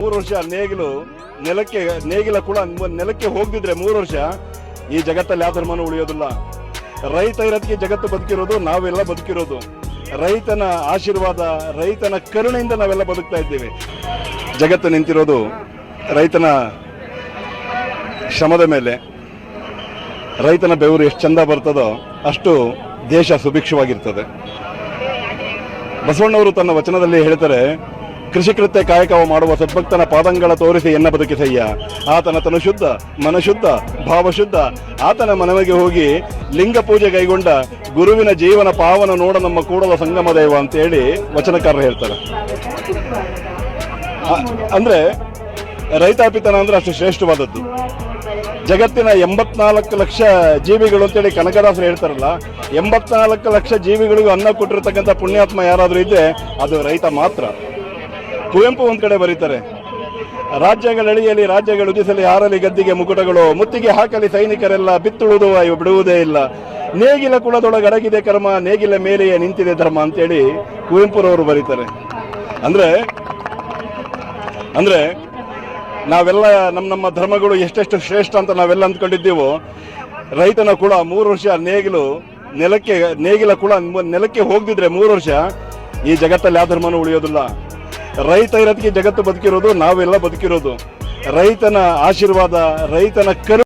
3 ವರ್ಷ ನೇಗಿಲ ಕೂಡ ನೆಲಕ್ಕೆ ಹೋಗದಿದ್ರೆ 3 ವರ್ಷ ಈ ಜಗತ್ತಲ್ಲಿ ಯಾವ ಧರ್ಮನೂ ಉಳಿಯೋದಿಲ್ಲ. ರೈತ ಇರೋದಕ್ಕೆ ಜಗತ್ತು ಬದುಕಿರೋದು, ನಾವೆಲ್ಲ ಬದುಕಿರೋದು. ರೈತನ ಆಶೀರ್ವಾದ, ರೈತನ ಕರುಣೆಯಿಂದ ನಾವೆಲ್ಲ ಬದುಕ್ತಾ ಇದ್ದೀವಿ. ಜಗತ್ತು ನಿಂತಿರೋದು ರೈತನ ಶ್ರಮದ ಮೇಲೆ. ರೈತನ ಬೆವರು ಎಷ್ಟು ಚಂದ ಬರ್ತದೋ ಅಷ್ಟು ದೇಶ ಸುಭಿಕ್ಷವಾಗಿರ್ತದೆ. ಬಸವಣ್ಣವರು ತನ್ನ ವಚನದಲ್ಲಿ ಹೇಳ್ತಾರೆ, ಕೃಷಿಕೃತ್ಯ ಕಾಯಕವ ಮಾಡುವ ಸದ್ಭಕ್ತನ ಪಾದಂಗಳ ತೋರಿಸಿ ಎನ್ನ ಬದುಕಿಸಯ್ಯ. ಆತನ ತನು ಶುದ್ಧ, ಮನಶುದ್ಧ, ಭಾವಶುದ್ಧ. ಆತನ ಮನವಿಗೆ ಹೋಗಿ ಲಿಂಗ ಪೂಜೆ ಕೈಗೊಂಡ ಗುರುವಿನ ಜೀವನ ಪಾವನ ನೋಡ ನಮ್ಮ ಕೂಡಲ ಸಂಗಮ ದೇವ ಅಂತೇಳಿ ವಚನಕಾರರು ಹೇಳ್ತಾರೆ. ಅಂದ್ರೆ ರೈತಾಪಿತನ ಅಂದ್ರೆ ಅಷ್ಟು ಶ್ರೇಷ್ಠವಾದದ್ದು. ಜಗತ್ತಿನ 84 ಲಕ್ಷ ಜೀವಿಗಳು ಅಂತೇಳಿ ಕನಕದಾಸರು ಹೇಳ್ತಾರಲ್ಲ, 84 ಲಕ್ಷ ಜೀವಿಗಳಿಗೂ ಅನ್ನ ಕೊಟ್ಟಿರ್ತಕ್ಕಂಥ ಪುಣ್ಯಾತ್ಮ ಯಾರಾದ್ರೂ ಇದ್ರೆ ಅದು ರೈತ ಮಾತ್ರ. ಕುವೆಂಪು ಒಂದ್ ಕಡೆ ಬರೀತಾರೆ, ರಾಜ್ಯಗಳೆಳೆಯಲಿ ರಾಜ್ಯಗಳು ಉದಿಸಲಿ ಹಾರಲಿ ಗದ್ದಿಗೆ ಮುಕುಟಗಳು, ಮುತ್ತಿಗೆ ಹಾಕಲಿ ಸೈನಿಕರೆಲ್ಲ ಬಿತ್ತುಳುದುವ ಬಿಡುವುದೇ ಇಲ್ಲ. ನೇಗಿಲ ಕುಳದೊಳಗೆ ಅಡಗಿದೆ ಕರ್ಮ, ನೇಗಿಲ ಮೇಲೆಯೇ ನಿಂತಿದೆ ಧರ್ಮ ಅಂತೇಳಿ ಕುವೆಂಪುರವರು ಬರೀತಾರೆ. ಅಂದ್ರೆ ನಾವೆಲ್ಲ ನಮ್ಮ ಧರ್ಮಗಳು ಎಷ್ಟೆಷ್ಟು ಶ್ರೇಷ್ಠ ಅಂತ ನಾವೆಲ್ಲ ಅಂದ್ಕೊಂಡಿದ್ದೀವೋ, ರೈತನ ಕೂಡ 3 ವರ್ಷ ನೇಗಿಲ ಕೂಡ ನೆಲಕ್ಕೆ ಹೋಗದಿದ್ರೆ 3 ವರ್ಷ ಈ ಜಗತ್ತಲ್ಲಿ ಯಾವ ಧರ್ಮನೂ ಉಳಿಯೋದಿಲ್ಲ. ರೈತ ಇರೋದಕ್ಕೆ ಜಗತ್ತು ಬದುಕಿರೋದು, ನಾವೆಲ್ಲ ಬದುಕಿರೋದು. ರೈತನ ಆಶೀರ್ವಾದ, ರೈತನ